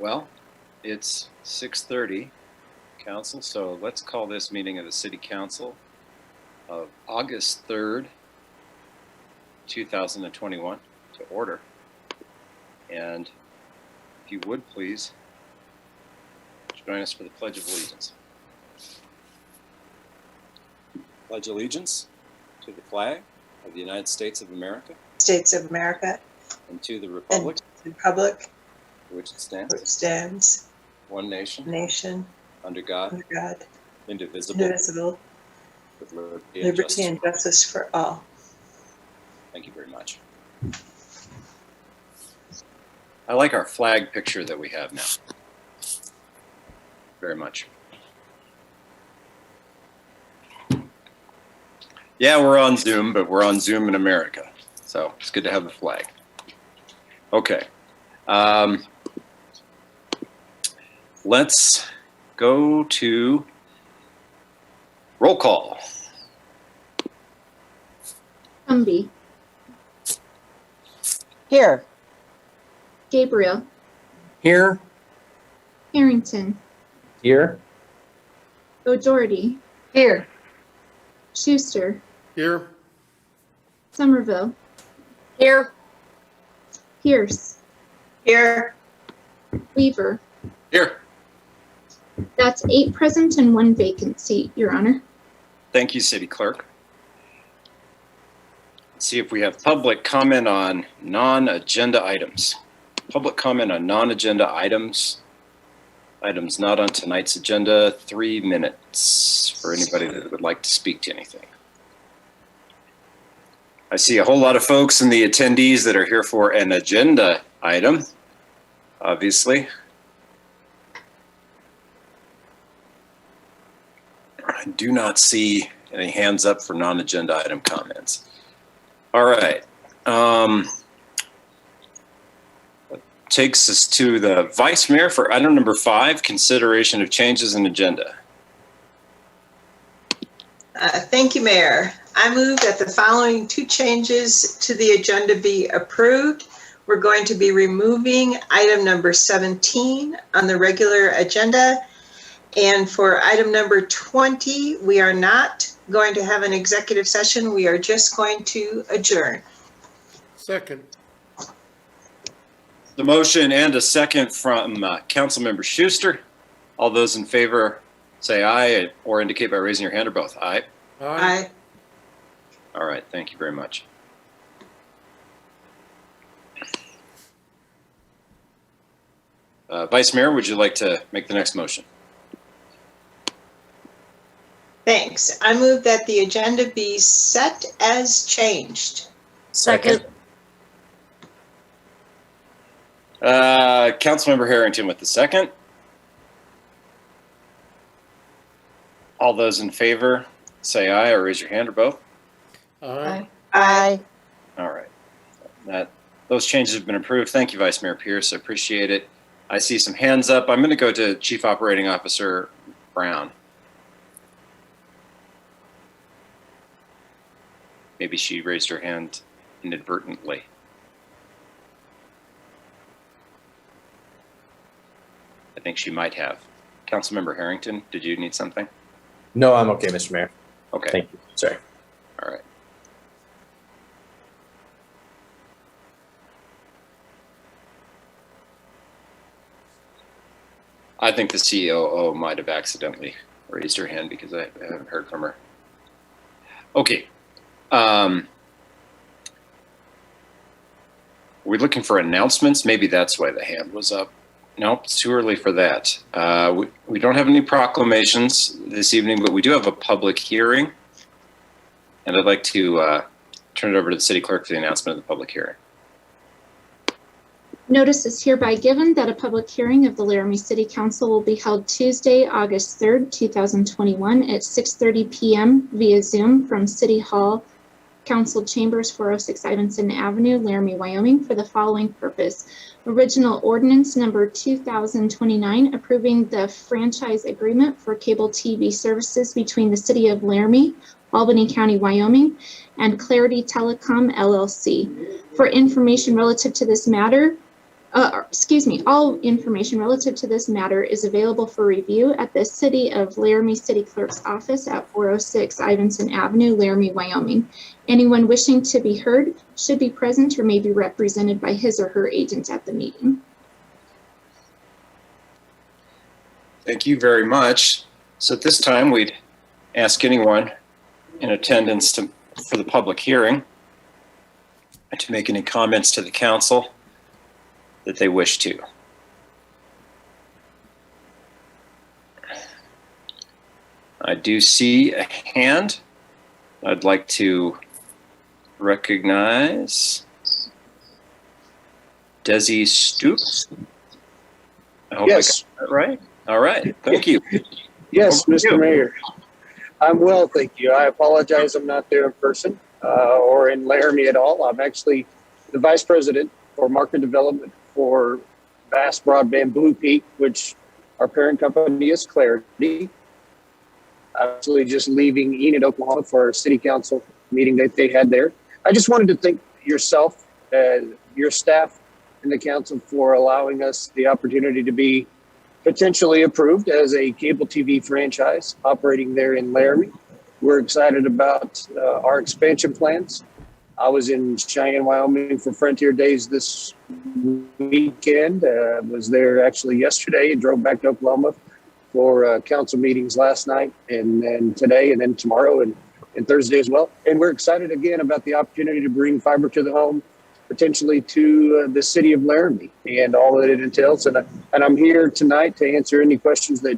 Well, it's 6:30, Council, so let's call this meeting of the City Council of August 3rd, 2021 to order. And if you would please join us for the Pledge of Allegiance. Pledge allegiance to the flag of the United States of America. States of America. And to the Republic. And the Republic. For which it stands. For which stands. One nation. Nation. Under God. Under God. Indivisible. Indivisible. With liberty and justice for all. Thank you very much. I like our flag picture that we have now. Very much. Yeah, we're on Zoom, but we're on Zoom in America. So it's good to have the flag. Okay. Let's go to roll call. Humby. Here. Gabriel. Here. Harrington. Here. O'Doherty. Here. Schuster. Here. Somerville. Here. Pierce. Here. Weaver. Here. That's 8 present and 1 vacant seat, Your Honor. Thank you, City Clerk. Let's see if we have public comment on non-agenda items. Public comment on non-agenda items. Items not on tonight's agenda, 3 minutes for anybody that would like to speak to anything. I see a whole lot of folks in the attendees that are here for an agenda item, obviously. I do not see any hands up for non-agenda item comments. All right. Takes us to the Vice Mayor for item number 5, consideration of changes in agenda. Thank you, Mayor. I move that the following 2 changes to the agenda be approved. We're going to be removing item number 17 on the regular agenda. And for item number 20, we are not going to have an executive session. We are just going to adjourn. Second. The motion and a second from Councilmember Schuster. All those in favor say aye or indicate by raising your hand or both. Aye. Aye. All right, thank you very much. Vice Mayor, would you like to make the next motion? Thanks. I move that the agenda be set as changed. Second. Councilmember Harrington with the second. All those in favor say aye or raise your hand or both. Aye. Aye. All right. Those changes have been approved. Thank you, Vice Mayor Pierce. I appreciate it. I see some hands up. I'm going to go to Chief Operating Officer Brown. Maybe she raised her hand inadvertently. I think she might have. Councilmember Harrington, did you need something? No, I'm okay, Mr. Mayor. Okay. Thank you. Sorry. All right. I think the COO might have accidentally raised her hand because I haven't heard from her. Okay. We're looking for announcements. Maybe that's why the hand was up. Nope, it's too early for that. We don't have any proclamations this evening, but we do have a public hearing. And I'd like to turn it over to the City Clerk for the announcement of the public hearing. Notice is hereby given that a public hearing of the Laramie City Council will be held Tuesday, August 3rd, 2021 at 6:30 p.m. via Zoom from City Hall, Council Chambers, 406 Ivinson Avenue, Laramie, Wyoming, for the following purpose. Original Ordinance Number 2029, approving the franchise agreement for cable TV services between the City of Laramie, Albany County, Wyoming, and Clarity Telecom, LLC. For information relative to this matter, all information relative to this matter is available for review at the City of Laramie City Clerk's office at 406 Ivinson Avenue, Laramie, Wyoming. Anyone wishing to be heard should be present or may be represented by his or her agent at the meeting. Thank you very much. So at this time, we'd ask anyone in attendance for the public hearing to make any comments to the council that they wish to. I do see a hand. I'd like to recognize Desi Stoops. I hope Yes. I got that right. All right. Thank you. Yes, Over to you. Mr. Mayor. I'm well, thank you. I apologize I'm not there in person or in Laramie at all. I'm actually the Vice President for Market Development for Vast Broadband Blue Peak, which our parent company is Clarity. I'm actually just leaving Enid, Oklahoma for a city council meeting that they had there. I just wanted to thank yourself, your staff, and the council for allowing us the opportunity to be potentially approved as a cable TV franchise operating there in Laramie. We're excited about our expansion plans. I was in Cheyenne, Wyoming for Frontier Days this weekend. Was there actually yesterday and drove back to Oklahoma for council meetings last night and then today and then tomorrow and Thursday as well. And we're excited again about the opportunity to bring fiber to the home, potentially to the city of Laramie and all that it entails. And I'm here tonight to answer any questions that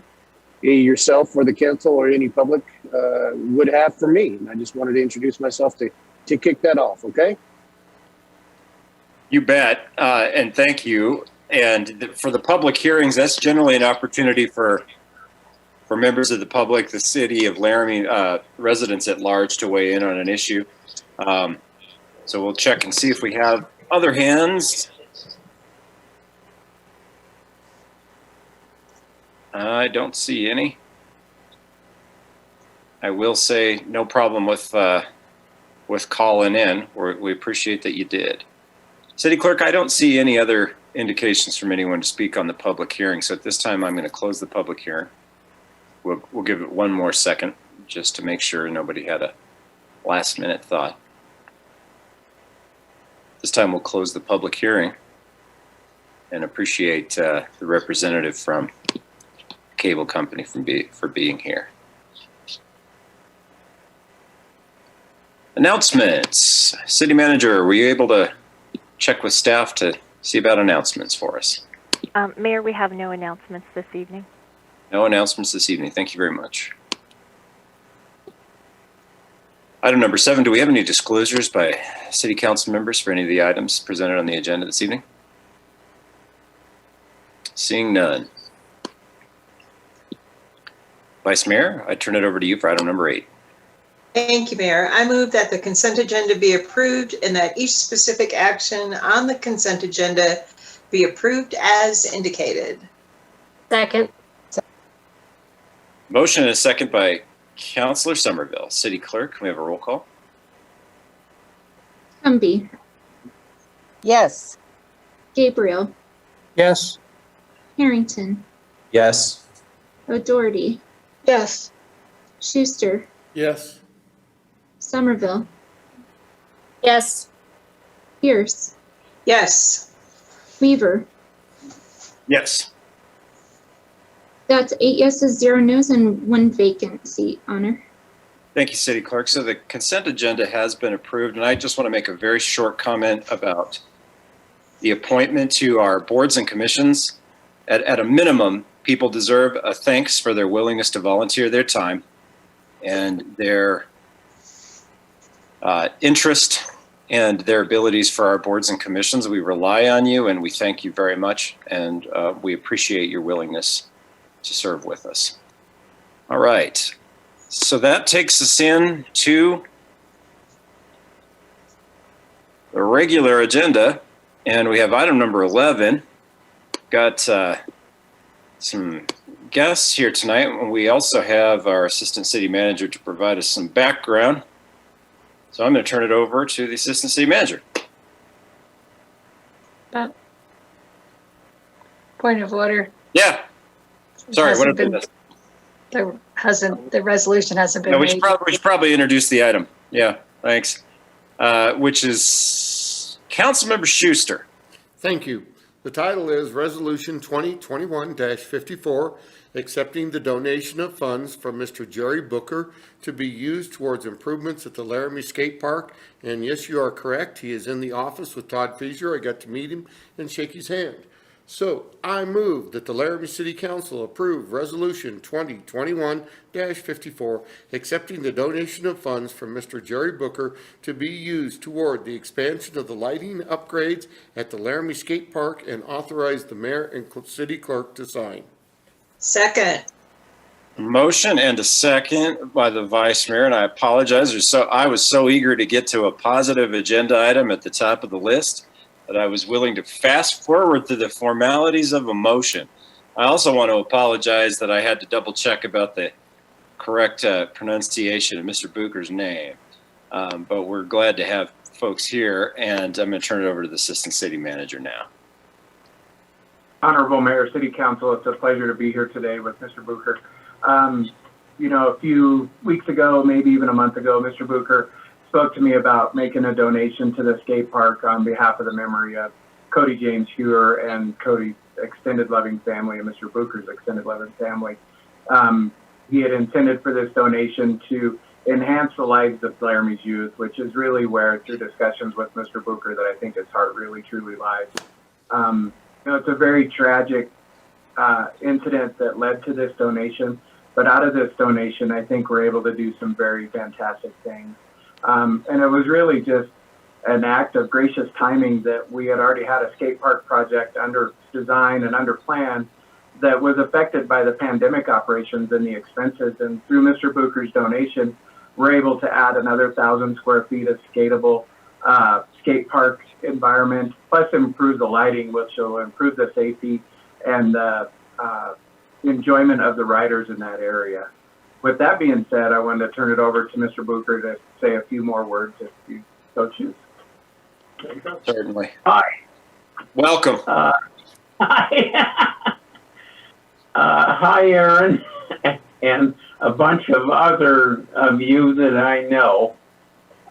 yourself or the council or any public would have for me. And I just wanted to introduce myself to kick that off, okay? You bet, and thank you. And for the public hearings, that's generally an opportunity for members of the public, the city of Laramie residents at large to weigh in on an issue. So we'll check and see if we have other hands. I don't see any. I will say no problem with calling in. We appreciate that you did. City Clerk, I don't see any other indications from anyone to speak on the public hearing. So at this time, I'm going to close the public hearing. We'll give it one more second just to make sure nobody had a last minute thought. This time we'll close the public hearing and appreciate the representative from the cable company for being here. Announcements. City Manager, were you able to check with staff to see about announcements for us? Mayor, we have no announcements this evening. No announcements this evening. Thank you very much. Item number 7, do we have any disclosures by city council members for any of the items presented on the agenda this evening? Seeing none. Vice Mayor, I turn it over to you for item number 8. Thank you, Mayor. I move that the consent agenda be approved and that each specific action on the consent agenda be approved as indicated. Second. Motion and a second by Councilor Somerville. City Clerk, can we have a roll call? Humby, Yes. Gabriel, Yes. Harrington, Yes. O'Doherty, Yes. Schuster, Yes. Somerville, Yes. Pierce, Yes. Weaver. Yes. That's 8 yeses, 0 nos, and 1 vacant seat, Honor. Thank you, City Clerk. So the consent agenda has been approved, and I just want to make a very short comment about the appointment to our boards and commissions. At a minimum, people deserve a thanks for their willingness to volunteer their time and their interest and their abilities for our boards and commissions. We rely on you, and we thank you very much, and we appreciate your willingness to serve with us. All right. So that takes us in to the regular agenda, and we have item number 11. Got some guests here tonight, and we also have our Assistant City Manager to provide us some background. So I'm going to turn it over to the Assistant City Manager. Point of order. Yeah. Sorry, what Hasn't did I been- miss? The resolution hasn't been No, we made. should probably introduce the item. Yeah, thanks. Which is Councilmember Schuster. Thank you. The title is Resolution 2021-54, accepting the donation of funds from Mr. Jerry Booker to be used towards improvements at the Laramie Skate Park. And yes, you are correct. He is in the office with Todd Feaser. I got to meet him and shake his hand. So I move that the Laramie City Council approve Resolution 2021-54, accepting the donation of funds from Mr. Jerry Booker to be used toward the expansion of the lighting upgrades at the Laramie Skate Park, and authorize the mayor and city clerk to sign. Second. Motion and a second by the vice mayor, and I apologize. I was so eager to get to a positive agenda item at the top of the list that I was willing to fast forward through the formalities of a motion. I also want to apologize that I had to double check about the correct pronunciation of Mr. Booker's name. But we're glad to have folks here, and I'm going to turn it over to the assistant city manager now. Honorable Mayor, City Council, it's a pleasure to be here today with Mr. Booker. You know, a few weeks ago, maybe even a month ago, Mr. Booker spoke to me about making a donation to the skate park on behalf of the memory of Cody James Hewer and Cody's extended loving family and Mr. Booker's extended loving family. He had intended for this donation to enhance the lives of Laramie's youth, which is really where, through discussions with Mr. Booker, that I think his heart really truly lies. You know, it's a very tragic incident that led to this donation, but out of this donation, I think we're able to do some very fantastic things. And it was really just an act of gracious timing that we had already had a skate park project under design and under plan that was affected by the pandemic operations and the expenses. And through Mr. Booker's donation, we're able to add another 1,000 square feet of skatable skate park environment, plus improve the lighting, which will improve the safety and the enjoyment of the riders in that area. With that being said, I wanted to turn it over to Mr. Booker to say a few more words if you so choose. Certainly. Hi. Welcome. Hi. Hi, Aaron, and a bunch of other of you that I know.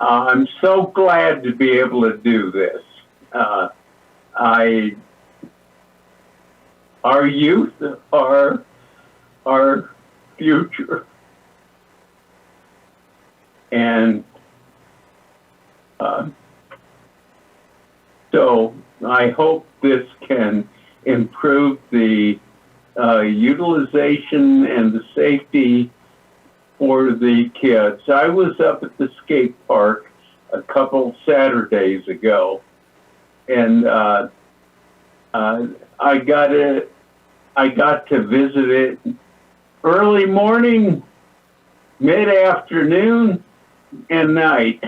I'm so glad to be able to do this. Our youth are our future. And so I hope this can improve the utilization and the safety for the kids. I was up at the skate park a couple Saturdays ago, and I got to visit it early morning, mid-afternoon, and night.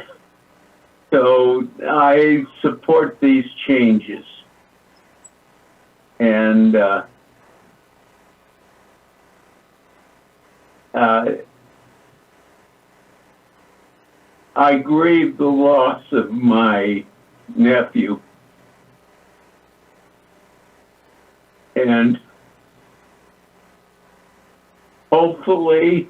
So I support these changes. And I grieve the loss of my nephew. And hopefully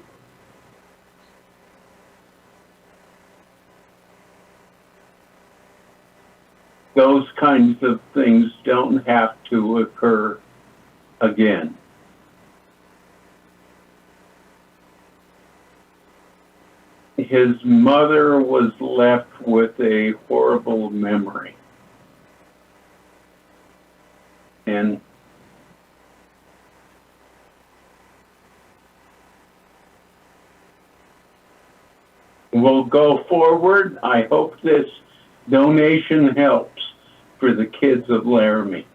those kinds of things don't have to occur again. His mother was left with a horrible memory. And we'll go forward. I hope this donation helps for the kids of Laramie.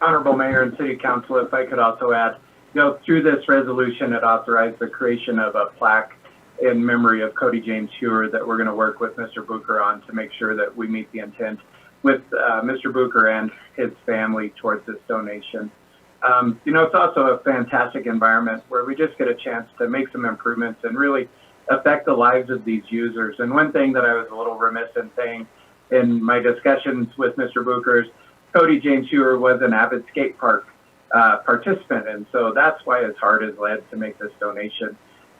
Honorable Mayor and City Council, if I could also add, you know, through this resolution, it authorized the creation of a plaque in memory of Cody James Hewer that we're going to work with Mr. Booker on to make sure that we meet the intent with Mr. Booker and his family towards this donation. You know, it's also a fantastic environment where we just get a chance to make some improvements and really affect the lives of these users. And one thing that I was a little remiss in saying in my discussions with Mr. Booker is Cody James Hewer was an avid skate park participant, and so that's why his heart is led to make this donation.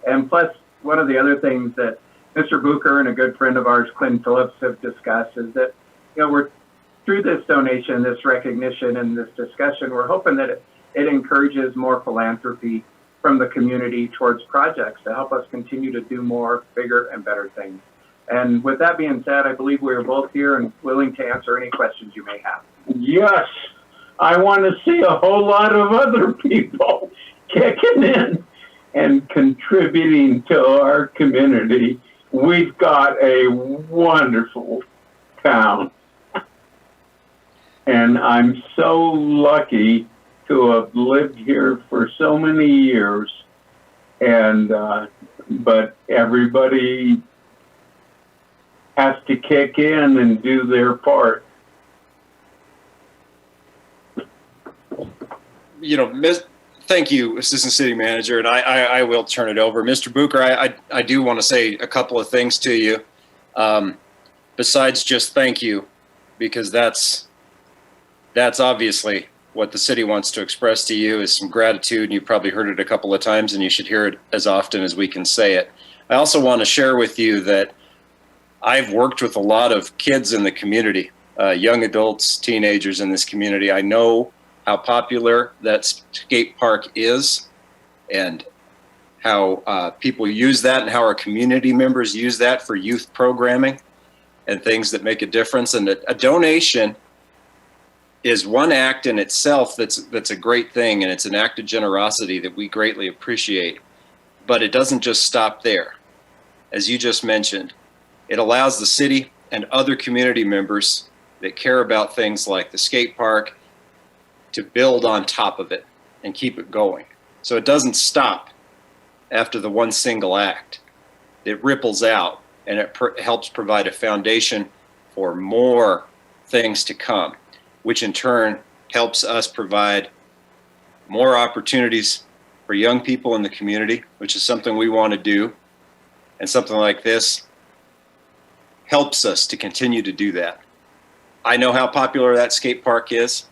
And plus, one of the other things that Mr. Bucher and a good friend of ours, Clint Phillips, have discussed is that, we're through this donation, this recognition, and this discussion, we're hoping that it encourages more philanthropy from the community towards projects to help us continue to do more, bigger, and better things. And with that being said, I believe we are both here and willing to answer any questions you may have. Yes, I want to see a whole lot of other people kicking in and contributing to our community. We've got a wonderful town. And I'm so lucky to have lived here for so many years. And, but everybody has to kick in and do their part. Thank you, Assistant City Manager, and I will turn it over. Mr. Bucher, I do want to say a couple of things to you, besides just thank you, because that's obviously what the city wants to express to you is some gratitude, and you've probably heard it a couple of times, and you should hear it as often as we can say it. I also want to share with you that I've worked with a lot of kids in the community, young adults, teenagers in this community. I know how popular that skate park is and how people use that and how our community members use that for youth programming and things that make a difference. And a donation is one act in itself that's a great thing, and it's an act of generosity that we greatly appreciate. But it doesn't just stop there. As you just mentioned, it allows the city and other community members that care about things like the skate park to build on top of it and keep it going. So it doesn't stop after the one single act. It ripples out, and it helps provide a foundation for more things to come, which in turn helps us provide more opportunities for young people in the community, which is something we want to do. And something like this helps us to continue to do that. I know how popular that skate park is,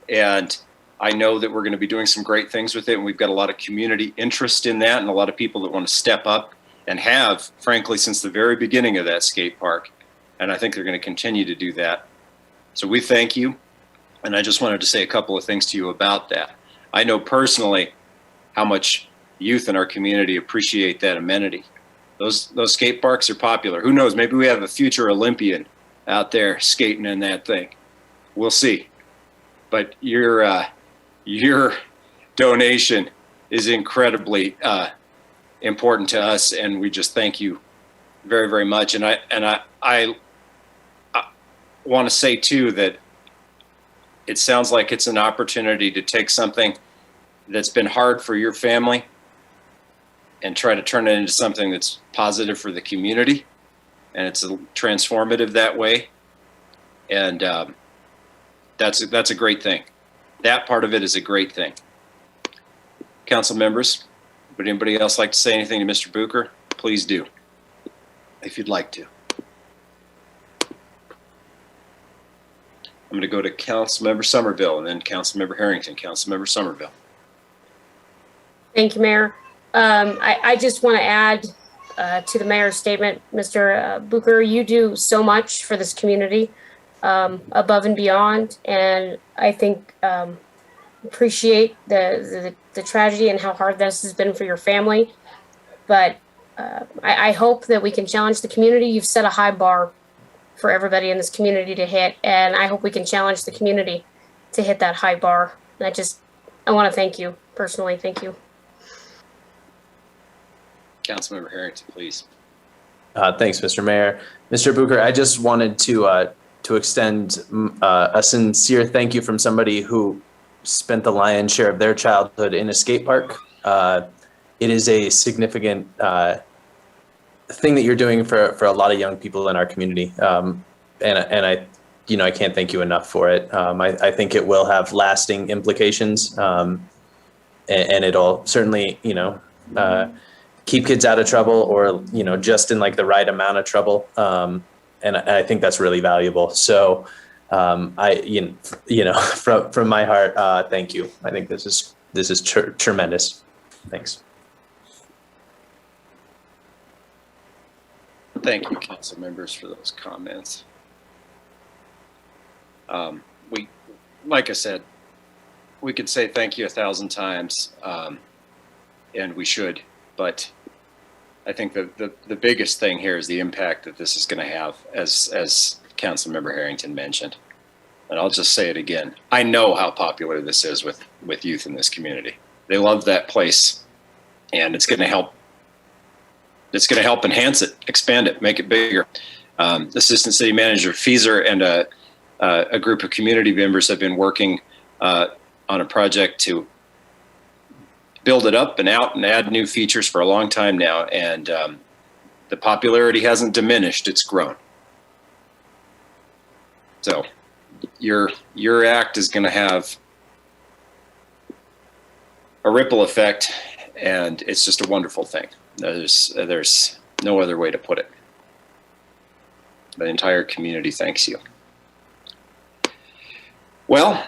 and I know that we're going to be doing some great things with it, and we've got a lot of community interest in that and a lot of people that want to step up and have, frankly, since the very beginning of that skate park. And I think they're going to continue to do that. So we thank you, and I just wanted to say a couple of things to you about that. I know personally how much youth in our community appreciate that amenity. Those skate parks are popular. Who knows, maybe we have a future Olympian out there skating in that thing. We'll see. But your donation is incredibly important to us, and we just thank you very, very much. And I want to say too that it sounds like it's an opportunity to take something that's been hard for your family and try to turn it into something that's positive for the community, and it's transformative that way. And that's a great thing. That part of it is a great thing. Council members, would anybody else like to say anything to Mr. Bucher? Please do, if you'd like to. I'm going to go to Councilmember Somerville and then Councilmember Harrington. Councilmember Somerville. Thank you, Mayor. I just want to add to the mayor's statement, Mr. Bucher, you do so much for this community, above and beyond, and I think appreciate the tragedy and how hard this has been for your family. But I hope that we can challenge the community. You've set a high bar for everybody in this community to hit, and I hope we can challenge the community to hit that high bar. And I want to thank you personally. Thank you. Councilmember Harrington, please. Thanks, Mr. Mayor. Mr. Bucher, I just wanted to extend a sincere thank you from somebody who spent the lion's share of their childhood in a skate park. It is a significant thing that you're doing for a lot of young people in our community, and I can't thank you enough for it. I think it will have lasting implications, and it'll certainly keep kids out of trouble, or just in like the right amount of trouble, and I think that's really valuable. So From my heart, thank you. I think this is tremendous. Thanks. Thank you, council members, for those comments. Like I said, we could say thank you 1,000 times, and we should, but I think the biggest thing here is the impact that this is going to have, as Councilmember Harrington mentioned. And I'll just say it again. I know how popular this is with youth in this community. They love that place, and it's going to help. It's going to help enhance it, expand it, make it bigger. Assistant City Manager Feeser and a group of community members have been working on a project to build it up and out and add new features for a long time now. And the popularity hasn't diminished, it's grown. So your act is going to have a ripple effect, and it's just a wonderful thing. There's no other way to put it. The entire community thanks you. Well,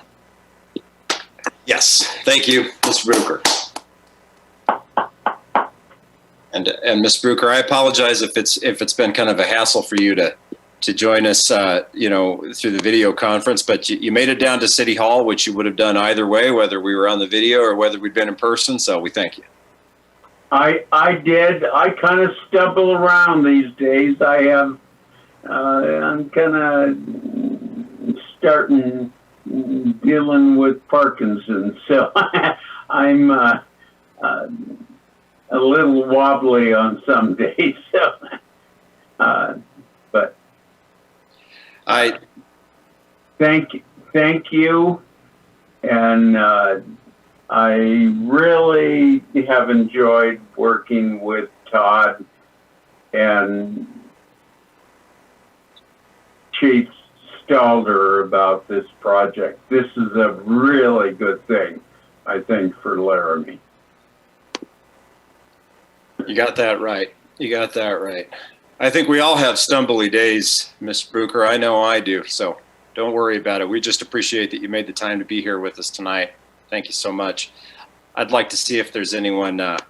yes, thank you, Ms. Bruker. And Ms. Bruker, I apologize if it's been kind of a hassle for you to join us, through the video conference, but you made it down to City Hall, which you would have done either way, whether we were on the video or whether we'd been in person. So we thank you. I did. I kind of stumble around these days. I'm kind of starting dealing with Parkinson's, so I'm a little wobbly on some days. So, but I thank you, and I really have enjoyed working with Todd and Chief Stalder about this project. This is a really good thing, I think, for Laramie. You got that right. You got that right. I think we all have stumbly days, Ms. Bruker. I know I do. So don't worry about it. We just appreciate that you made the time to be here with us tonight. Thank you so much. I'd like to see if there's anyone that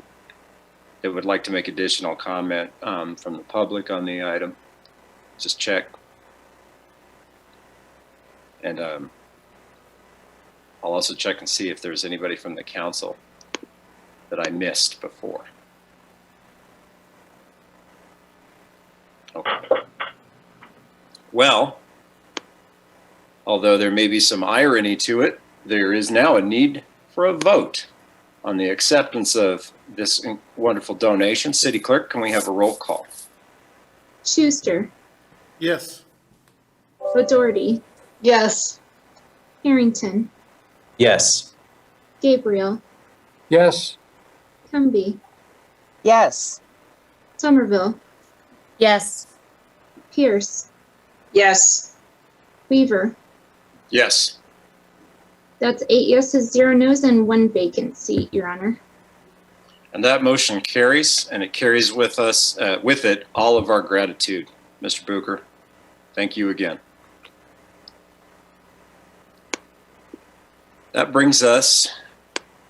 would like to make additional comment from the public on the item. Just check. And I'll also check and see if there's anybody from the council that I missed before. Okay. Well, although there may be some irony to it, there is now a need for a vote on the acceptance of this wonderful donation. City Clerk, can we have a roll call? Schuster, Yes. O'Doherty, Yes. Harrington, Yes. Gabriel, Yes. Cumby, Yes. Somerville, Yes. Pierce, Yes. Weaver. Yes. That's 8 yeses, 0 nos, and 1 vacant seat, Your Honor. And that motion carries, and it carries with us, with it, all of our gratitude. Mr. Bucher, thank you again. That brings us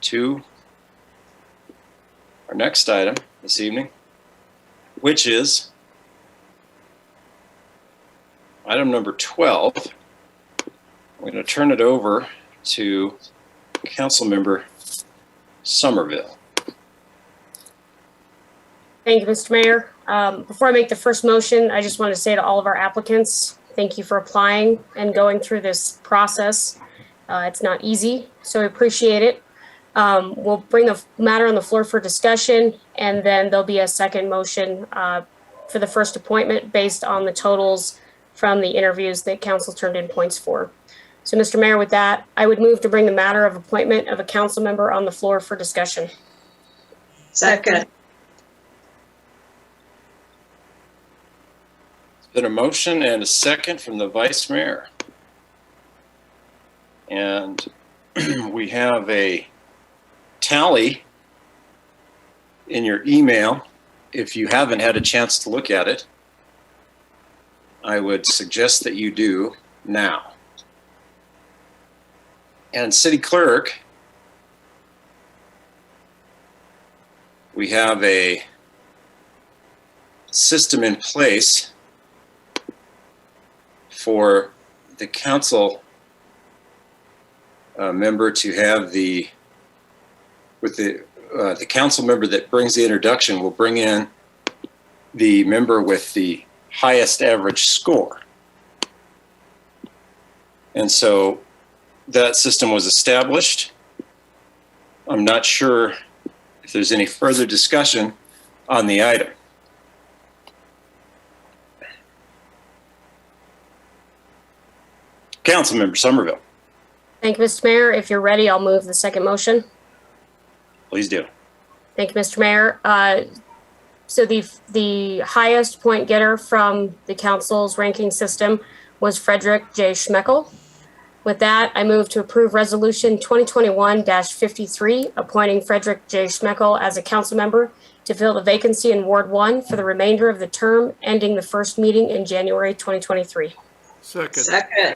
to our next item this evening, which is item number 12. I'm going to turn it over to Councilmember Somerville. Thank you, Mr. Mayor. Before I make the first motion, I just want to say to all of our applicants, thank you for applying and going through this process. It's not easy, so I appreciate it. We'll bring the matter on the floor for discussion, and then there'll be a second motion for the first appointment based on the totals from the interviews that council turned in points for. So, Mr. Mayor, with that, I would move to bring the matter of appointment of a council member on the floor for discussion. Second. It's been a motion and a second from the Vice Mayor. And we have a tally in your email. If you haven't had a chance to look at it, I would suggest that you do now. And city clerk, we have a system in place for the council member to have the council member that brings the introduction will bring in the member with the highest average score. And so that system was established. I'm not sure if there's any further discussion on the item. Councilmember Somerville, Thank you, Mr. Mayor. If you're ready, I'll move the second motion. please do. Thank you, Mr. Mayor. So the highest point getter from the council's ranking system was Frederick J. Schmeckel. With that, I move to approve Resolution 2021-53, appointing Frederick J. Schmeckel as a council member to fill the vacancy in Ward 1 for the remainder of the term ending the first meeting in January 2023. Second.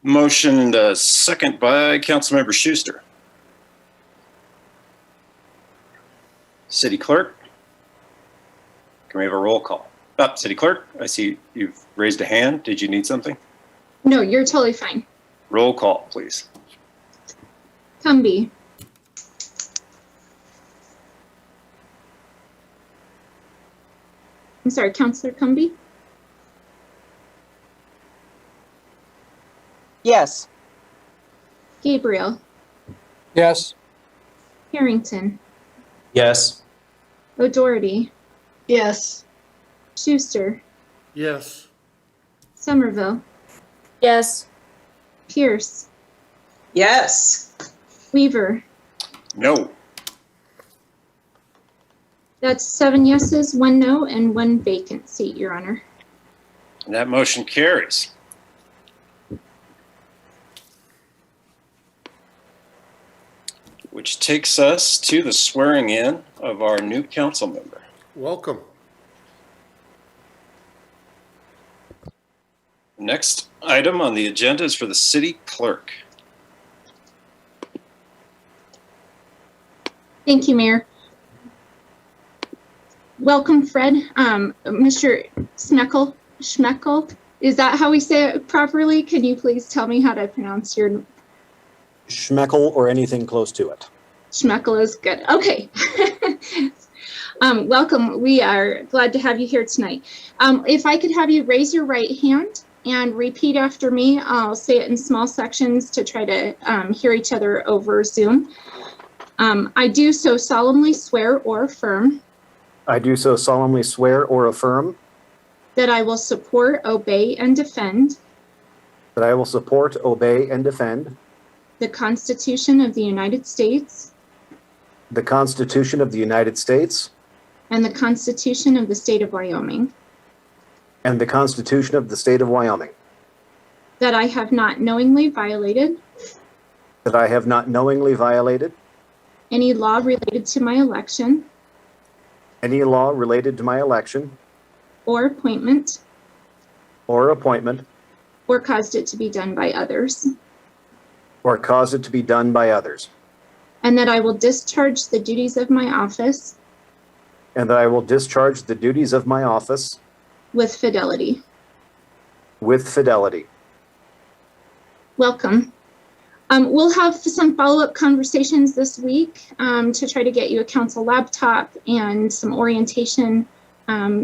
Motion and second by Councilmember Schuster. City Clerk, can we have a roll call? City Clerk, I see you've raised a hand. Did you need something? No, you're totally fine. Roll call, please. Cumby. I'm sorry, Councillor Cumby? Yes. Gabriel. Yes. Harrington. Yes. O'Doherty. Yes. Schuster. Yes. Somerville. Yes. Pierce. Yes. Weaver. No. That's 7 yeses, 1 no, and 1 vacant seat, Your Honor. And that motion carries. Which takes us to the swearing in of our new council member. Welcome. Next item on the agenda is for the city clerk. Thank you, Mayor. Welcome, Fred. Mr. Schmeckel, is that how we say it properly? Can you please tell me how to pronounce your Schmeckel or anything close to it. Schmeckel is good. Okay. Welcome. We are glad to have you here tonight. If I could have you raise your right hand and repeat after me. I'll say it in small sections to try to hear each other over Zoom. I do so solemnly swear or affirm. I do so solemnly swear or affirm. That I will support, obey, and defend. That I will support, obey, and defend. The Constitution of the United States. The Constitution of the United States. And the Constitution of the State of Wyoming. And the Constitution of the State of Wyoming. That I have not knowingly violated. That I have not knowingly violated. Any law related to my election. Any law related to my election. Or appointment. Or appointment. Or caused it to be done by others. Or cause it to be done by others. And that I will discharge the duties of my office. And that I will discharge the duties of my office. With fidelity. With fidelity. Welcome. We'll have some follow-up conversations this week to try to get you a council laptop and some orientation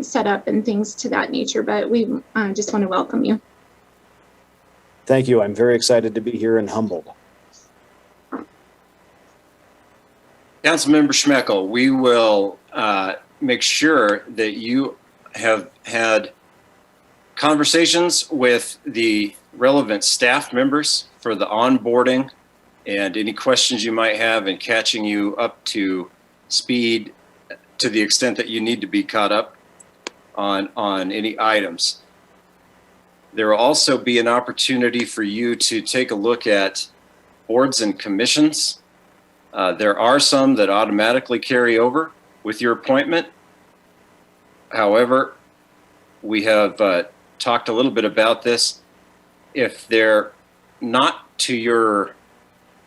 set up and things to that nature, but we just want to welcome you. Thank you. I'm very excited to be here and humbled. Councilmember Schmeckel, we will make sure that you have had conversations with the relevant staff members for the onboarding and any questions you might have and catching you up to speed to the extent that you need to be caught up on any items. There will also be an opportunity for you to take a look at boards and commissions. There are some that automatically carry over with your appointment. However, we have talked a little bit about this. If there not to your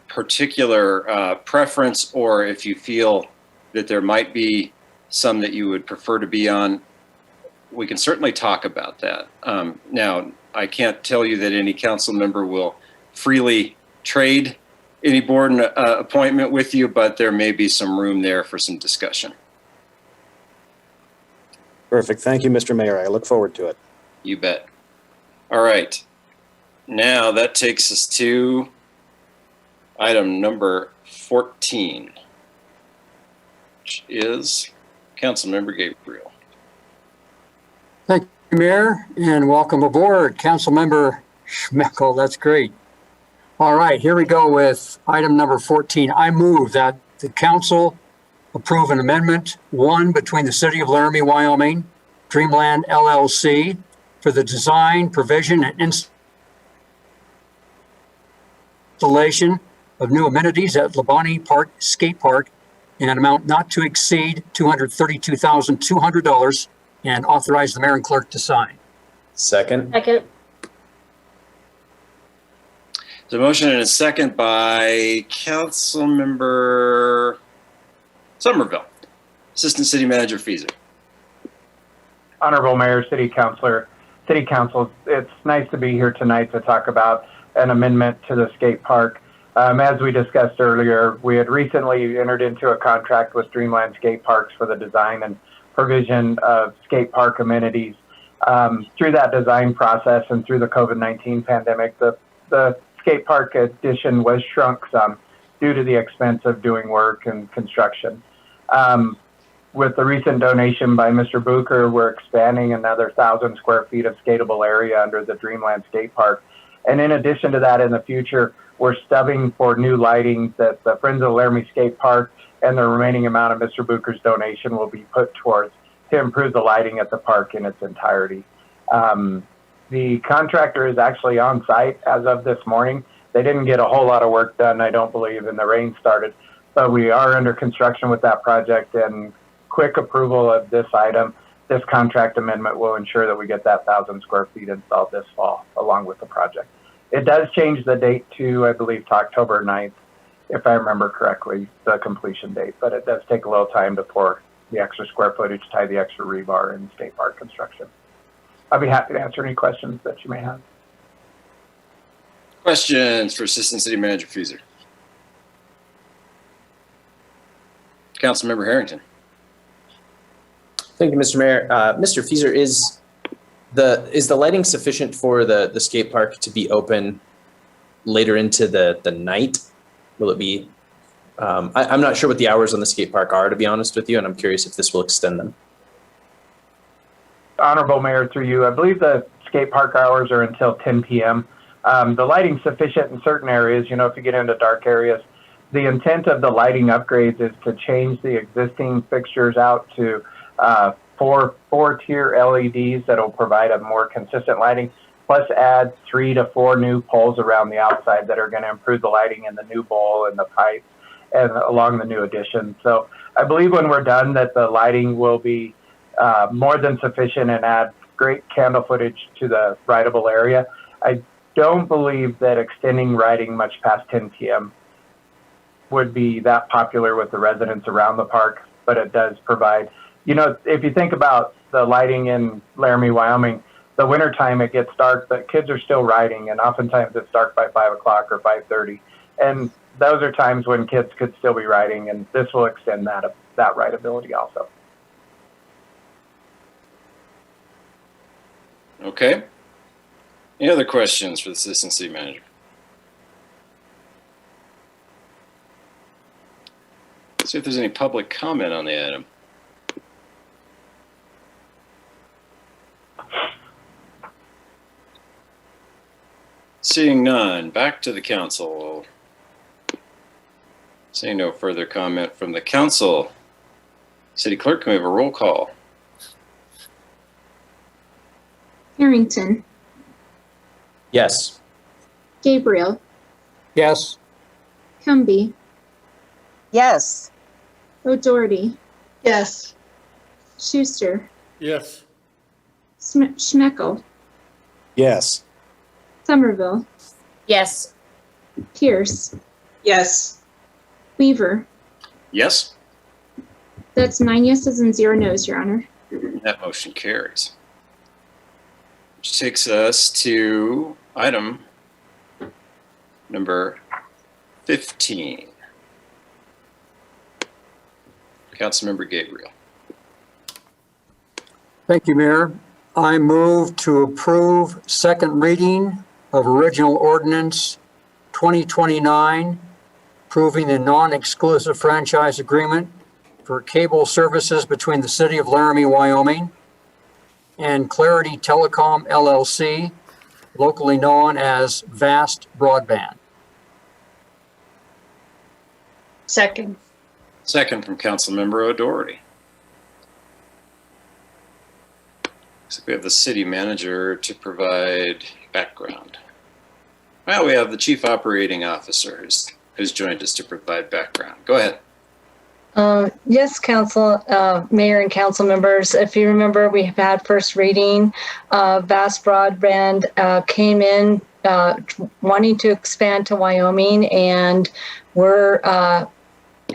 particular preference, or if you feel that there might be some that you would prefer to be on, we can certainly talk about that. Now, I can't tell you that any council member will freely trade any board appointment with you, but there may be some room there for some discussion. Perfect. Thank you, Mr. Mayor. I look forward to it. You bet. All right. Now that takes us to item number 14, which is Councilmember Gabriel. Thank you, Mayor, and welcome aboard, Councilmember Schmeckel. That's great. All right, here we go with item number 14. I move that the council approve an amendment 1 between the City of Laramie, Wyoming, Dreamland LLC for the design, provision, and installation of new amenities at Laramie Park Skate Park in an amount not to exceed $232,200 and authorize the mayor and clerk to sign. Second. Second. The motion and a second by Councilmember Somerville, Assistant City Manager Feeser. Honorable Mayor, City Councilor, City Council, it's nice to be here tonight to talk about an amendment to the skate park. As we discussed earlier, we had recently entered into a contract with Dreamland Skate Parks for the design and provision of skate park amenities. Through that design process and through the COVID-19 pandemic, the skate park addition was shrunk some due to the expense of doing work and construction. With the recent donation by Mr. Booker, we're expanding another 1,000 square feet of skatable area under the Dreamland Skate Park. And in addition to that, in the future, we're stubbing for new lighting that the Friends of Laramie Skate Park and the remaining amount of Mr. Booker's donation will be put towards to improve the lighting at the park in its entirety. The contractor is actually on site as of this morning. They didn't get a whole lot of work done, I don't believe, and the rain started. But we are under construction with that project, and quick approval of this item, this contract amendment will ensure that we get that 1,000 square feet installed this fall along with the project. It does change the date to, I believe, to October 9th, if I remember correctly, the completion date. But it does take a little time to pour the extra square footage, tie the extra rebar in skate park construction. I'll be happy to answer any questions that you may have. Questions for Assistant City Manager Feeser? Councilmember Harrington. Thank you, Mr. Mayor. Mr. Feeser, is the lighting sufficient for the skate park to be open later into the night? Will it be? I'm not sure what the hours on the skate park are, to be honest with you, and I'm curious if this will extend them. Honorable Mayor, through you, I believe the skate park hours are until 10 p.m. The lighting's sufficient in certain areas. You know, if you get into dark areas, the intent of the lighting upgrades is to change the existing fixtures out to four-tier LEDs that will provide a more consistent lighting, plus add 3 to 4 new poles around the outside that are going to improve the lighting in the new bowl and the pipes and along the new addition. So I believe when we're done that the lighting will be more than sufficient and add great candle footage to the rideable area. I don't believe that extending riding much past 10 p.m. would be that popular with the residents around the park, but it does provide, you know, if you think about the lighting in Laramie, Wyoming, the wintertime it gets dark, but kids are still riding, and oftentimes it's dark by 5 o'clock or 5:30. And those are times when kids could still be riding, and this will extend that rideability also. Okay. Any other questions for the Assistant City Manager? Let's see if there's any public comment on the item. Seeing none, back to the council. Seeing no further comment from the council. City Clerk, can we have a roll call? Harrington, Yes. Gabriel, Yes. Cumby, Yes. O'Doherty, Yes. Schuster, Yes. Schmeckel, Yes. Somerville, Yes. Pierce, Yes. Weaver. Yes, That's 9 yeses and 0 nos, Your Honor. that motion carries. Which takes us to item number 15. Councilmember Gabriel. Thank you, Mayor. I move to approve second reading of original ordinance 2029, approving the non-exclusive franchise agreement for cable services between the City of Laramie, Wyoming, and Clarity Telecom LLC, locally known as Vast Broadband. Second. Second from Councilmember O'Doherty. Looks like we have the city manager to provide background. Well, we have the chief operating officer who's joined us to provide background. Go ahead. Yes, Council, Mayor and council members, if you remember, we have had first reading. Vast Broadband came in wanting to expand to Wyoming, and we're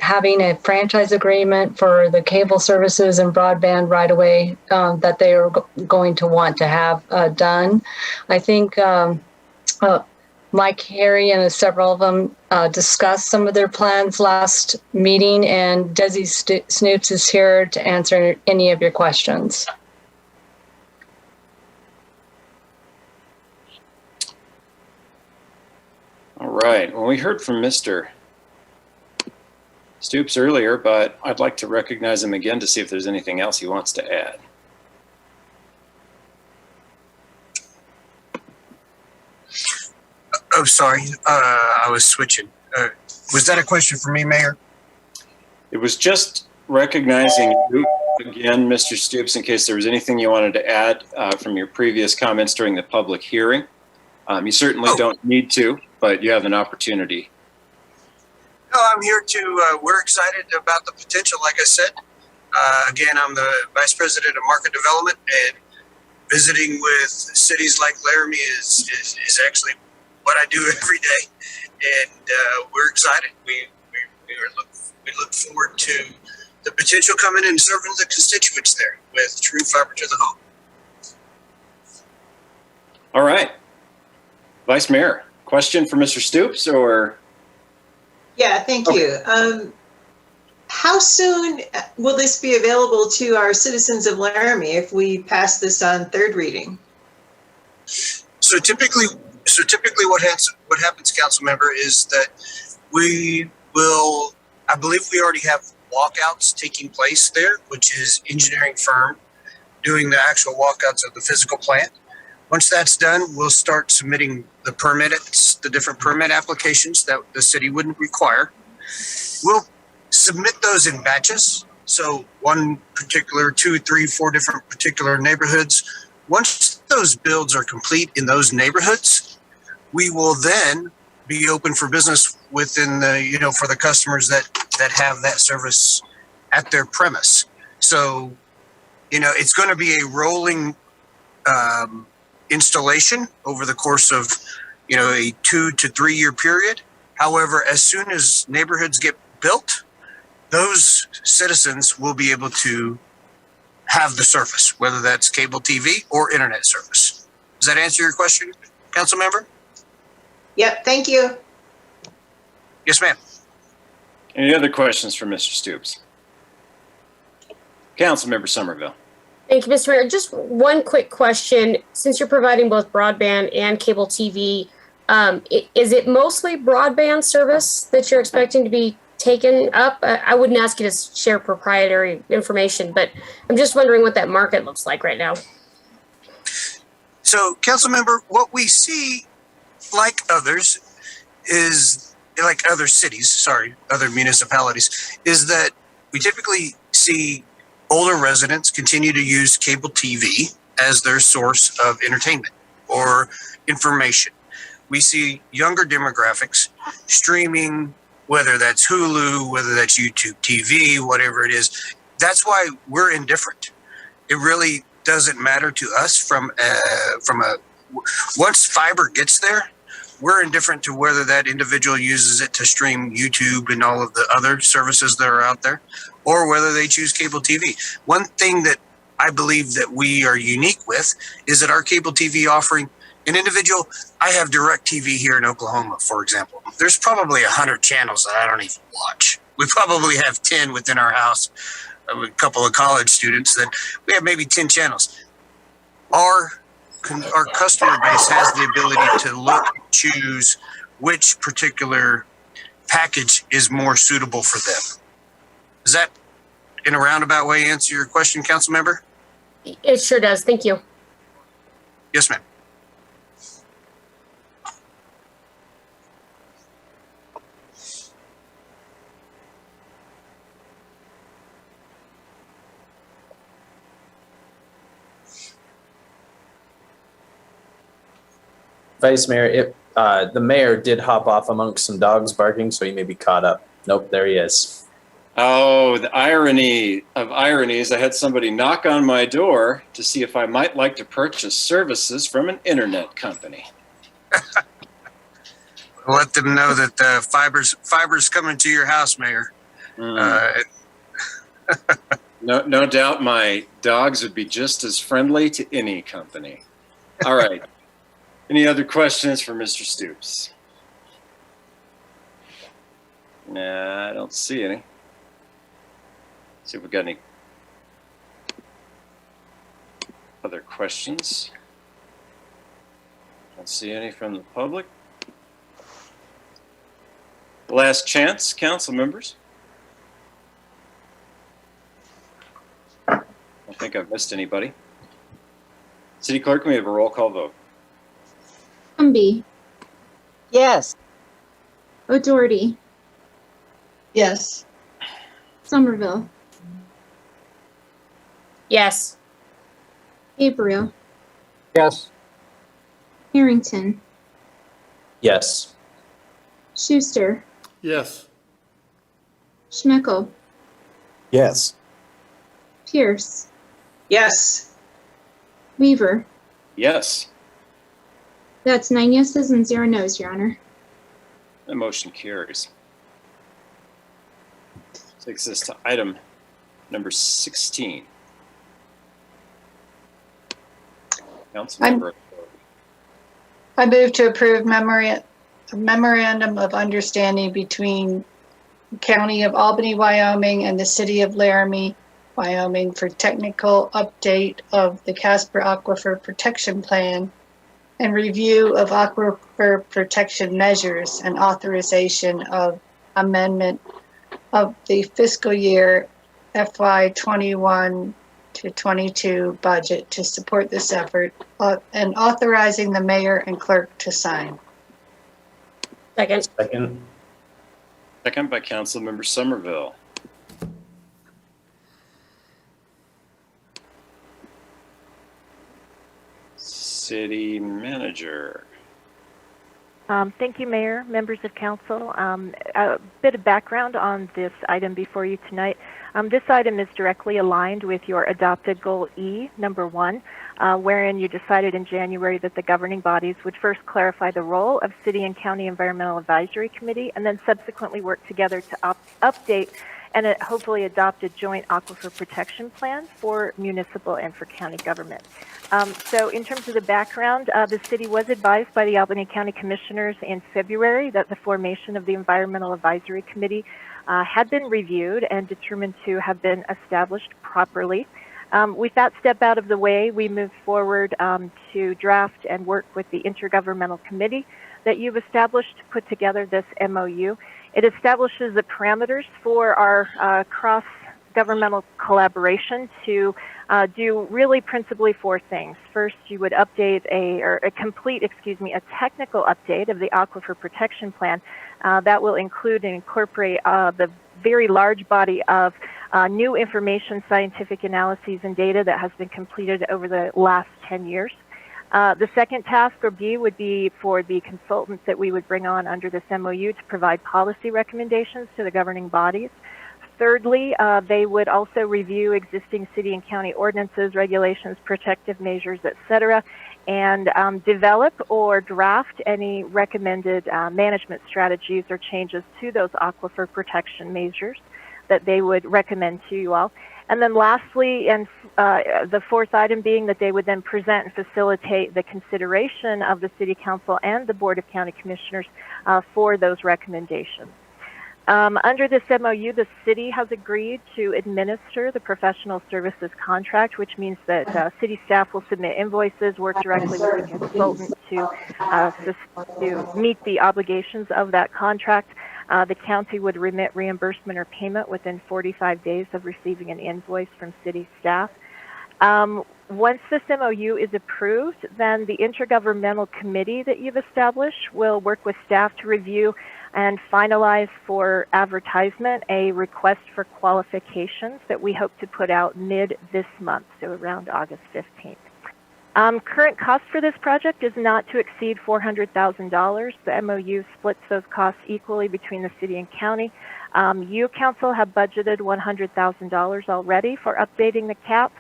having a franchise agreement for the cable services and broadband right away that they are going to want to have done. I think Mike Harry and several of them discussed some of their plans last meeting, and Desi Snoops is here to answer any of your questions. All right. Well, we heard from Mr. Stoops earlier, but I'd like to recognize him again to see if there's anything else he wants to add. Oh, sorry. I was switching. Was that a question for me, Mayor? It was just recognizing you again, Mr. Stoops, in case there was anything you wanted to add from your previous comments during the public hearing. You certainly don't need to, but you have an opportunity. No, I'm here to, we're excited about the potential, like I said. Again, I'm the Vice President of Market Development, and visiting with cities like Laramie is actually what I do every day. And we're excited. We look forward to the potential coming and serving the constituents there with true fiber to the home. All right. Vice Mayor, question for Mr. Stoops or? Yeah, thank you. How soon will this be available to our citizens of Laramie if we pass this on third reading? So typically what happens, council member, is that we will, I believe we already have walkouts taking place there, which is engineering firm doing the actual walkouts of the physical plant. Once that's done, we'll start submitting the permits, the different permit applications that the city wouldn't require. We'll submit those in batches. So one particular, 2, 3, 4 different particular neighborhoods. Once those builds are complete in those neighborhoods, we will then be open for business within the, for the customers that have that service at their premise. So, it's going to be a rolling installation over the course of, a 2 to 3 year period. However, as soon as neighborhoods get built, those citizens will be able to have the service, whether that's cable TV or internet service. Does that answer your question, council member? Yep, thank you. Yes, ma'am. Any other questions for Mr. Stoops? Councilmember Somerville. Thank you, Mr. Mayor. Just one quick question. Since you're providing both broadband and cable TV, is it mostly broadband service that you're expecting to be taken up? I wouldn't ask you to share proprietary information, but I'm just wondering what that market looks like right now. So, council member, what we see, like others, is like other cities, other municipalities, is that we typically see older residents continue to use cable TV as their source of entertainment or information. We see younger demographics streaming, whether that's Hulu, whether that's YouTube TV, whatever it is. That's why we're indifferent. It really doesn't matter to us from a once fiber gets there, we're indifferent to whether that individual uses it to stream YouTube and all of the other services that are out there, or whether they choose cable TV. One thing that I believe that we are unique with is that our cable TV offering, an individual, I have DirecTV here in Oklahoma, for example. There's probably 100 channels that I don't even watch. We probably have 10 within our house, a couple of college students that we have maybe 10 channels. Our customer base has the ability to look, choose which particular package is more suitable for them. Does that, in a roundabout way, answer your question, council member? It sure does. Thank you. Yes, ma'am. Vice Mayor, the mayor did hop off amongst some dogs barking, so he may be caught up. Nope, there he is. Oh, the irony of ironies. I had somebody knock on my door to see if I might like to purchase services from an internet company. Let them know that the fiber's coming to your house, Mayor. No doubt my dogs would be just as friendly to any company. All right. Any other questions for Mr. Stoops? Nah, I don't see any. See if we got any other questions. Don't see any from the public. Last chance, council members. I don't think I've missed anybody. City Clerk, can we have a roll call vote? Humby, Yes. O'Doherty, Yes. Somerville, Yes. Gabriel, Yes. Harrington, Yes. Schuster, Yes. Schmeckel, Yes. Pierce, Yes. Weaver. Yes. That's 9 yeses and 0 nos, Your Honor. The motion carries. Takes us to item number 16. Councilmember. I move to approve memorandum of understanding between the County of Albany, Wyoming and the City of Laramie, Wyoming for technical update of the Casper Aquifer Protection Plan and review of aquifer protection measures and authorization of amendment of the fiscal year FY 21 to 22 budget to support this effort and authorizing the mayor and clerk to sign. Second. Second. Second by Councilmember Somerville. City Manager. Thank you, Mayor, members of council. A bit of background on this item before you tonight. This item is directly aligned with your adopted goal E, number 1, wherein you decided in January that the governing bodies would first clarify the role of City and County Environmental Advisory Committee and then subsequently work together to update and hopefully adopt a joint aquifer protection plan for municipal and for county government. So in terms of the background, the city was advised by the Albany County Commissioners in February that the formation of the Environmental Advisory Committee had been reviewed and determined to have been established properly. With that step out of the way, we moved forward to draft and work with the Intergovernmental Committee that you've established to put together this MOU. It establishes the parameters for our cross-governmental collaboration to do really principally 4 things. First, you would update a technical update of the Aquifer Protection Plan. That will include and incorporate the very large body of new information, scientific analyses, and data that has been completed over the last 10 years. The second task, or B, would be for the consultants that we would bring on under this MOU to provide policy recommendations to the governing bodies. Thirdly, they would also review existing city and county ordinances, regulations, protective measures, etc., and develop or draft any recommended management strategies or changes to those aquifer protection measures that they would recommend to you all. And then lastly, and the fourth item being that they would then present and facilitate the consideration of the City Council and the Board of County Commissioners for those recommendations. Under this MOU, the city has agreed to administer the professional services contract, which means that city staff will submit invoices, work directly with the consultant to meet the obligations of that contract. The county would remit reimbursement or payment within 45 days of receiving an invoice from city staff. Once this MOU is approved, then the intergovernmental committee that you've established will work with staff to review and finalize for advertisement a request for qualifications that we hope to put out mid this month, so around August 15th. Current cost for this project is not to exceed $400,000. The MOU splits those costs equally between the city and county. You, council, have budgeted $100,000 already for updating the cap.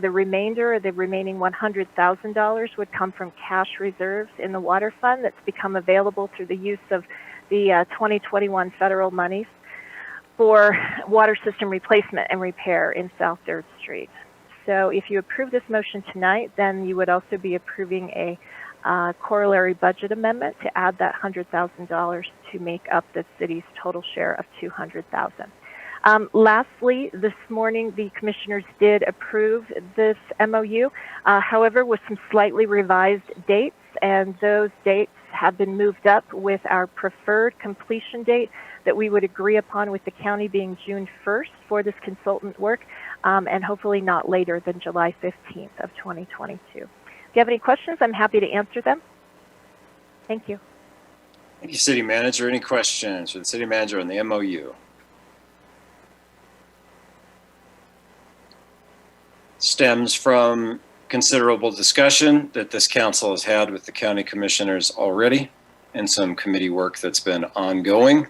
The remainder, the remaining $100,000, would come from cash reserves in the water fund that's become available through the use of the 2021 federal monies for water system replacement and repair in South 3rd Street. So if you approve this motion tonight, then you would also be approving a corollary budget amendment to add that $100,000 to make up the city's total share of $200,000. Lastly, this morning, the commissioners did approve this MOU, however, with some slightly revised dates, and those dates have been moved up with our preferred completion date that we would agree upon with the county being June 1st for this consultant work, and hopefully not later than July 15th of 2022. If you have any questions, I'm happy to answer them. Thank you. Thank you, City Manager. Any questions for the City Manager on the MOU? Stems from considerable discussion that this council has had with the county commissioners already, and some committee work that's been ongoing,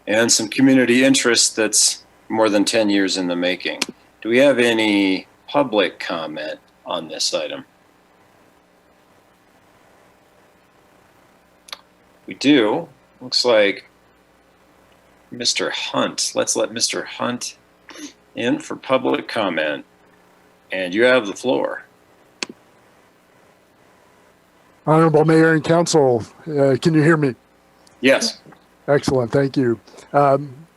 and some community interest that's more than 10 years in the making. Do we have any public comment on this item? We do. Looks like Mr. Hunt. Let's let Mr. Hunt in for public comment. And you have the floor. Honorable Mayor and Council, can you hear me? Yes. Excellent, thank you.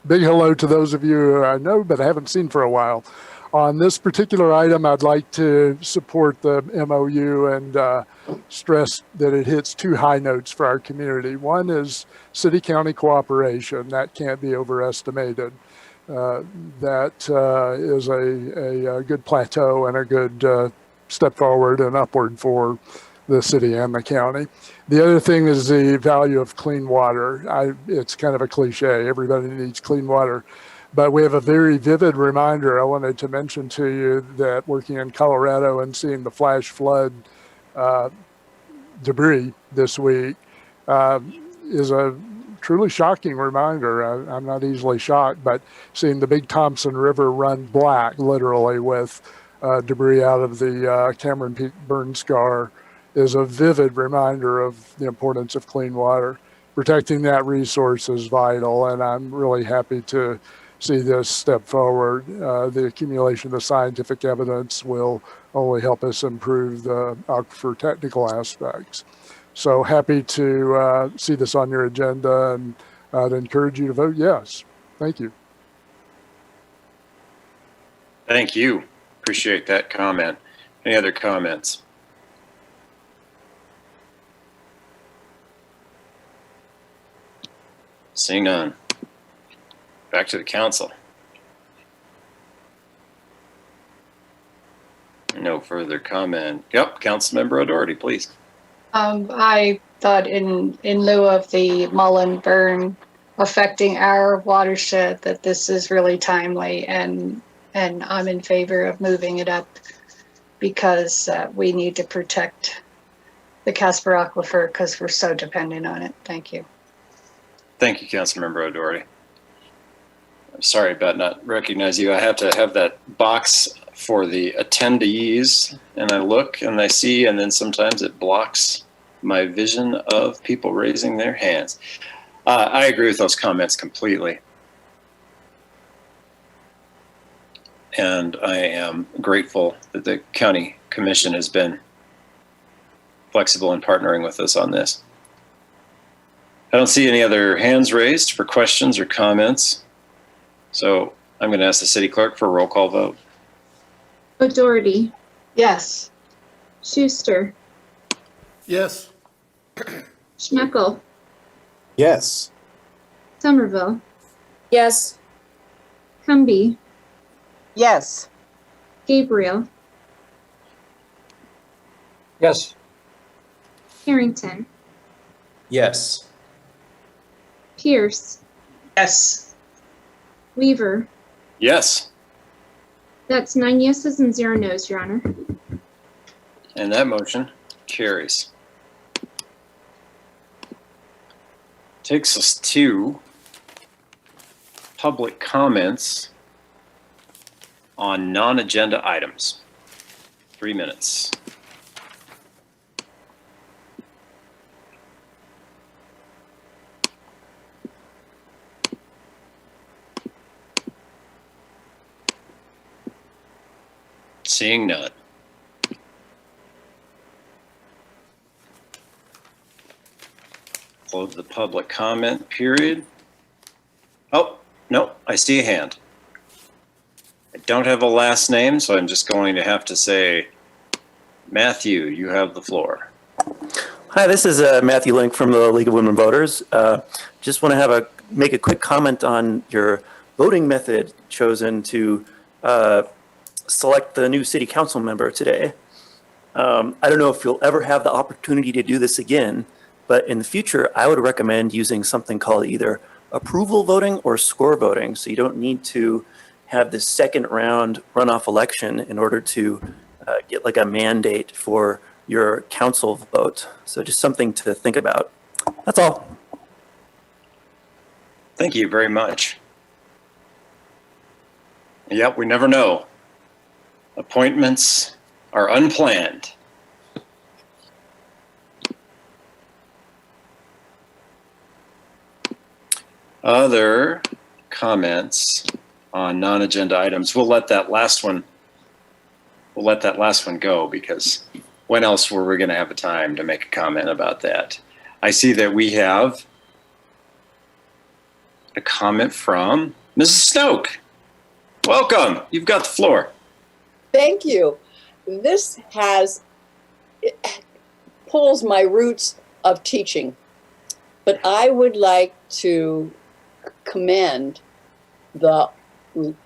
Big hello to those of you I know but haven't seen for a while. On this particular item, I'd like to support the MOU and stress that it hits two high notes for our community. One is city-county cooperation. That can't be overestimated. That is a good plateau and a good step forward and upward for the city and the county. The other thing is the value of clean water. It's kind of a cliche, everybody needs clean water, but we have a very vivid reminder I wanted to mention to you that working in Colorado and seeing the flash flood debris this week is a truly shocking reminder. I'm not easily shocked, but seeing the big Thompson River run black, literally, with debris out of the Cameron Peak burn scar is a vivid reminder of the importance of clean water. Protecting that resource is vital, and I'm really happy to see this step forward. The accumulation of the scientific evidence will only help us improve the aquifer technical aspects. So happy to see this on your agenda, and I'd encourage you to vote yes. Thank you. Thank you. Appreciate that comment. Any other comments? Seeing none. Back to the council. No further comment. Yep, Councilmember O'Doherty, please. I thought in lieu of the Mullen burn affecting our watershed that this is really timely, and I'm in favor of moving it up because we need to protect the Casper Aquifer because we're so dependent on it. Thank you. Thank you, Councilmember O'Doherty. I'm sorry about not recognizing you. I have to have that box for the attendees, and I look and I see, and then sometimes it blocks my vision of people raising their hands. I agree with those comments completely. And I am grateful that the county commission has been flexible in partnering with us on this. I don't see any other hands raised for questions or comments. So I'm going to ask the city clerk for a roll call vote. O'Doherty, Yes. Schuster, Yes. Schmeckel, Yes. Somerville, Yes. Cumby, Yes. Gabriel, Yes. Harrington, Yes. Pierce, Yes. Weaver. Yes. That's 9 yeses and 0 nos, Your Honor. And that motion carries. Takes us to public comments on non-agenda items. 3 minutes. Seeing none. Close the public comment period. Oh, no, I see a hand. I don't have a last name, so I'm just going to have to say, Matthew, you have the floor. Hi, this is Matthew Link from the League of Women Voters. Just want to make a quick comment on your voting method chosen to select the new city council member today. I don't know if you'll ever have the opportunity to do this again, but in the future, I would recommend using something called either approval voting or score voting. So you don't need to have this second round runoff election in order to get like a mandate for your council vote. So just something to think about. That's all. Thank you very much. Yep, we never know. Appointments are unplanned. Other comments on non-agenda items? We'll let that last one go, because when else were we going to have a time to make a comment about that? I see that we have a comment from Mrs. Snoke. Welcome. You've got the floor. Thank you. This pulls my roots of teaching, but I would like to commend the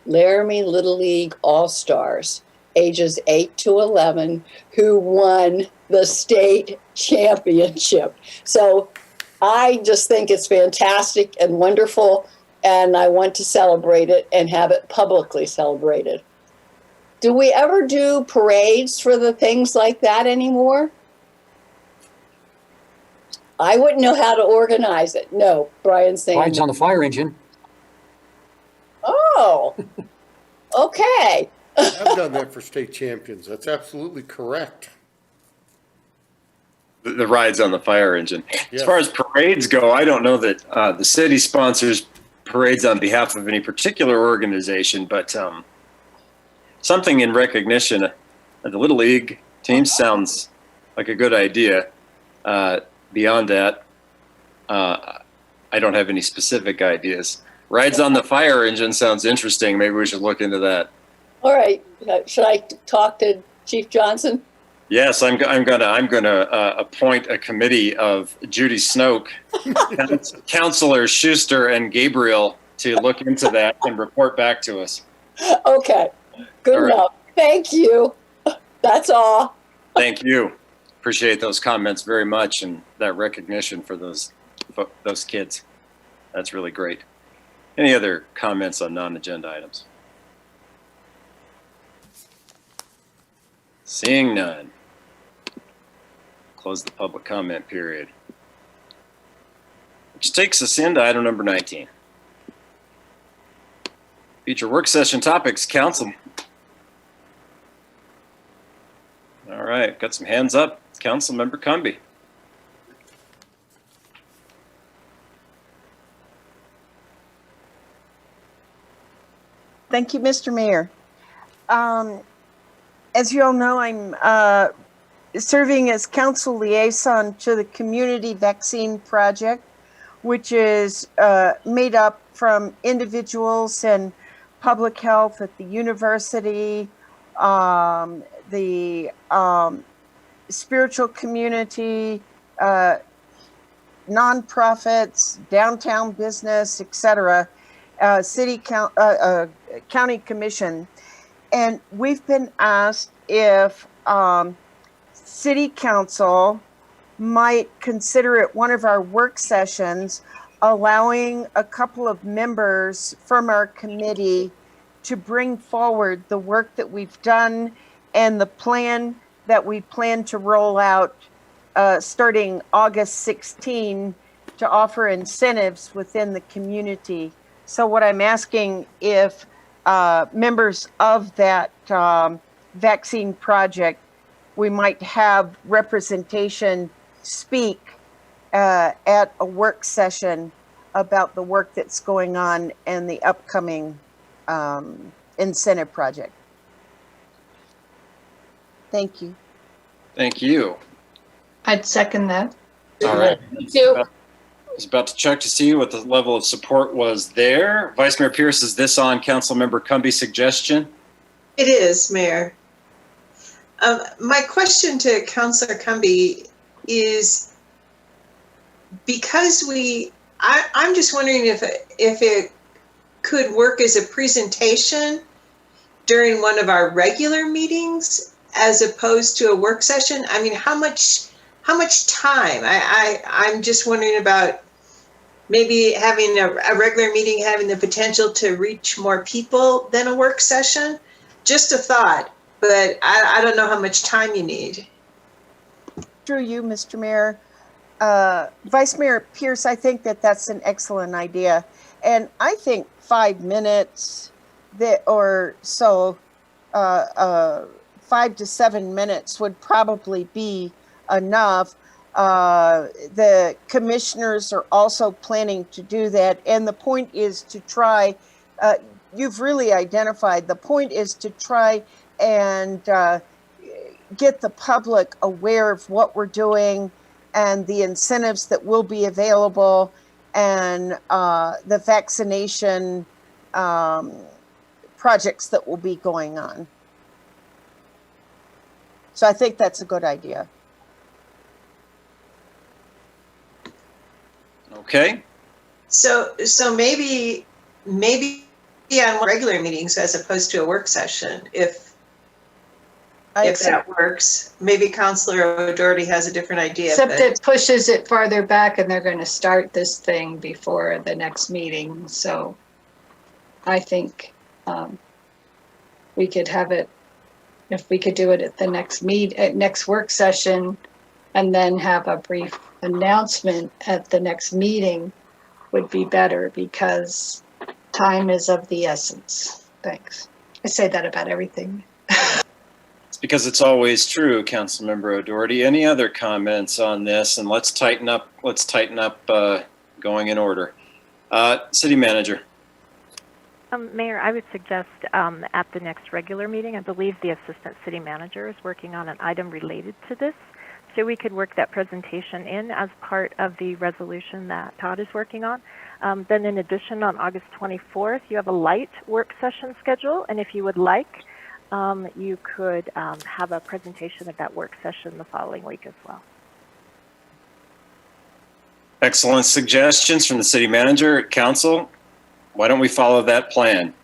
Laramie Little League All-Stars, ages 8 to 11, who won the state championship. So I just think it's fantastic and wonderful, and I want to celebrate it and have it publicly celebrated. Do we ever do parades for the things like that anymore? I wouldn't know how to organize it. No, Brian's saying. Rides on the fire engine. Oh, okay. I've done that for state champions. That's absolutely correct. The rides on the fire engine. Yes. As far as parades go, I don't know that the city sponsors parades on behalf of any particular organization, but something in recognition of the Little League team sounds like a good idea. Beyond that, I don't have any specific ideas. Rides on the fire engine sounds interesting. Maybe we should look into that. All right. Should I talk to Chief Johnson? Yes, I'm gonna appoint a committee of Judy Snoke, Councilor Schuster, and Gabriel to look into that and report back to us. Okay. Good All right. enough. Thank you. That's all. Thank you. Appreciate those comments very much, and that recognition for those kids. That's really great. Any other comments on non-agenda items? Seeing none. Close the public comment period. Which takes us into item number 19. Future work session topics, council. All right, got some hands up. Councilmember Cumby. Thank you, Mr. Mayor. As you all know, I'm serving as council liaison to the Community Vaccine Project, which is made up from individuals and public health at the university, the spiritual community, nonprofits, downtown business, etc., county commission. And we've been asked if city council might consider it one of our work sessions, allowing a couple of members from our committee to bring forward the work that we've done and the plan that we plan to roll out starting August 16 to offer incentives within the community. So what I'm asking if members of that vaccine project, we might have representation speak at a work session about the work that's going on and the upcoming incentive project. Thank you. Thank you. I'd second that. All right. Me too. I was about to check to see what the level of support was there. Vice Mayor Pierce, is this on Councilmember Cumby's suggestion? It is, Mayor. My question to Councilor Cumby is, because I'm just wondering if it could work as a presentation during one of our regular meetings as opposed to a work session. I mean, how much time? I'm just wondering about maybe having a regular meeting having the potential to reach more people than a work session. Just a thought, but I don't know how much time you need. Through you, Mr. Mayor. Vice Mayor Pierce, I think that that's an excellent idea. And I think 5 minutes or so, 5 to 7 minutes would probably be enough. The commissioners are also planning to do that. And the point is to try, you've really identified, the point is to try and get the public aware of what we're doing and the incentives that will be available and the vaccination projects that will be going on. So I think that's a good idea. Okay. So maybe on regular meetings as opposed to a work session, if that works. Maybe Councilor O'Doherty has a different idea. Except it pushes it farther back and they're going to start this thing before the next meeting. So I think we could have it, if we could do it at the next work session and then have a brief announcement at the next meeting would be better because time is of the essence. Thanks. I say that about everything. It's because it's always true, Councilmember O'Doherty. Any other comments on this? And let's tighten up going in order. City Manager. Mayor, I would suggest at the next regular meeting, I believe the Assistant City Manager is working on an item related to this. So we could work that presentation in as part of the resolution that Todd is working on. Then in addition, on August 24th, you have a light work session schedule. And if you would like, you could have a presentation of that work session the following week as well. Excellent suggestions from the City Manager. Council, why don't we follow that plan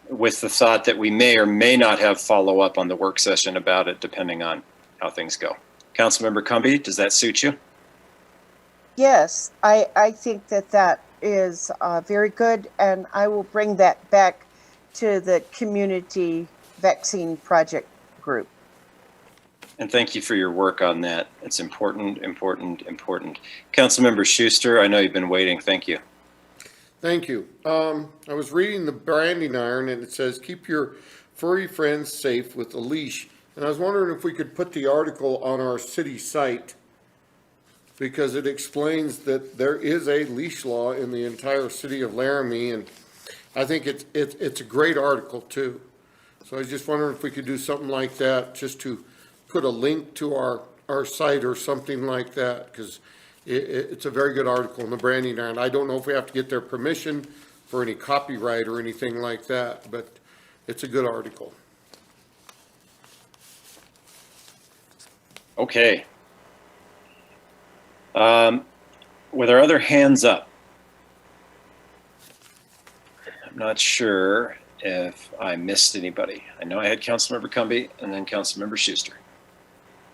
with the thought that we may or may not have follow-up on the work session about it, depending on how things go. Councilmember Cumby, does that suit you? Yes, I think that is very good, and I will bring that back to the Community Vaccine Project group. And thank you for your work on that. It's important, important, important. Councilmember Schuster, I know you've been waiting. Thank you. Thank you. I was reading the branding iron and it says, keep your furry friends safe with a leash. And I was wondering if we could put the article on our city site because it explains that there is a leash law in the entire city of Laramie. And I think it's a great article too. So I was just wondering if we could do something like that, just to put a link to our site or something like that, because it's a very good article in the branding iron. I don't know if we have to get their permission for any copyright or anything like that, but it's a good article. Okay. Were there other hands up? I'm not sure if I missed anybody. I know I had Councilmember Cumby and then Councilmember Schuster.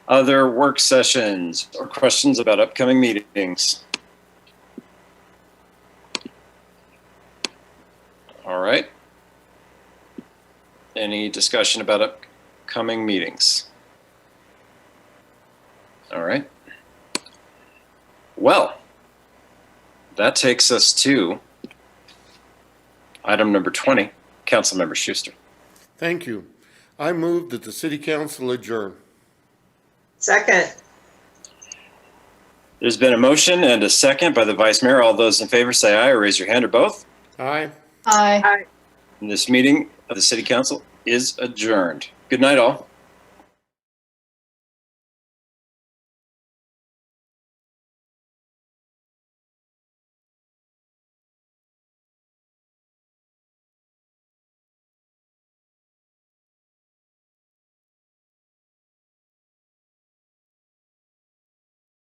Other work sessions or questions about upcoming meetings? All right. Any discussion about upcoming meetings? All right. Well, that takes us to item number 20. Councilmember Schuster. Thank you. I move that the city council adjourn. Second. There's been a motion and a second by the vice mayor. All those in favor say aye or raise your hand or both. Aye. Aye. And this meeting of the city council is adjourned. Good night, all.